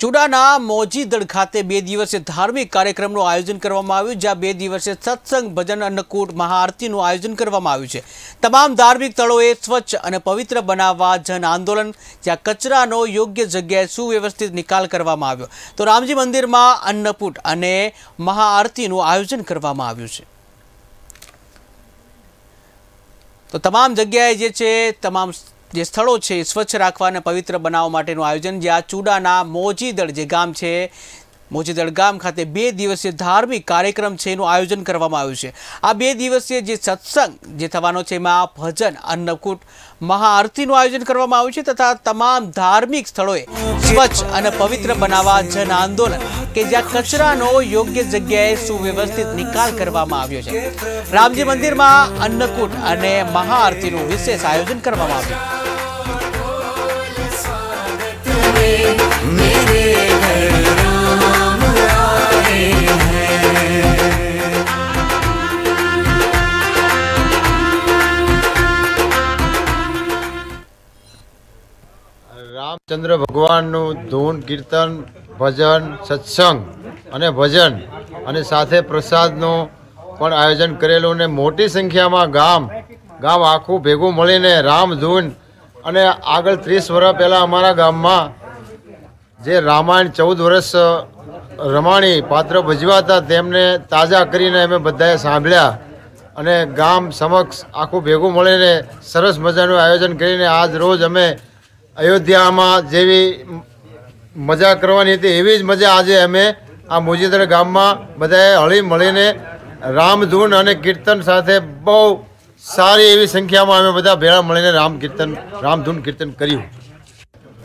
ચુડાના મોજીદળ ખાતે 2 દિવસીય ધાર્મિક કાર્યક્રમનું આયોજન કરવામાં આવ્યું, જ્યાં 2 દિવસીય સત્સંગ, ભજન, અન્નકૂટ, મહાઆરતીનું આયોજન કરવામાં આવ્યું છે। તમામ ધાર્મિક સ્થળોએ સ્વચ્છ અને પવિત્ર બનાવવા જન આંદોલન, જ્યાં કચરાનો યોગ્ય જગ્યાએ સુવ્યવસ્થિત નિકાલ કરવામાં આવ્યો, તો રામજી મંદિરમાં અન્નકૂટ અને મહાઆરતીનું આયોજન કરવામાં આવ્યું છે। તો તમામ જગ્યાએ જે છે તમામ જે સ્થળો છે સ્વચ્છ રાખવા અને પવિત્ર બનાવવા માટેનું આયોજન, જ્યાં ચુડાના મોજીદળ જે ગામ છે, મોજીદળ ગામ ખાતે 2 દિવસીય ધાર્મિક કાર્યક્રમ છે એનું આયોજન કરવામાં આવ્યું છે। આ 2 દિવસીય જે સત્સંગ જે થવાનો છે એમાં ભજન, અન્નકૂટ, મહાઆરતીનું આયોજન કરવામાં આવ્યું છે તથા તમામ ધાર્મિક સ્થળોએ સ્વચ્છ અને પવિત્ર બનાવવા જન આંદોલન કે જ્યાં કચરાનો યોગ્ય જગ્યાએ સુવ્યવસ્થિત નિકાલ કરવામાં આવ્યો છે। રામજી મંદિરમાં અન્નકૂટ અને મહાઆરતીનું વિશેષ આયોજન કરવામાં આવ્યું। રામચંદ્ર ભગવાનનું ધૂન, કીર્તન, ભજન, સત્સંગ અને ભજન અને સાથે પ્રસાદનું પણ આયોજન કરેલું ને મોટી સંખ્યામાં ગામ આખું ભેગું મળીને રામ ધૂન અને આગળ 30 વર્ષ પહેલાં અમારા ગામમાં જે રામાયણ 14 વર્ષ રમાણી પાત્ર ભજવા હતા તેમને તાજા કરીને અમે બધાએ સાંભળ્યા અને ગામ સમક્ષ આખું ભેગું મળીને સરસ મજાનું આયોજન કરીને આજ રોજ અમે અયોધ્યામાં જેવી મજા કરવાની હતી એવી જ મજા આજે અમે આ મોજીદળ ગામમાં બધાએ હળી મળીને રામધૂન અને કીર્તન સાથે બહુ સારી એવી સંખ્યામાં અમે બધા ભેળા મળીને રામધૂન કીર્તન કર્યું।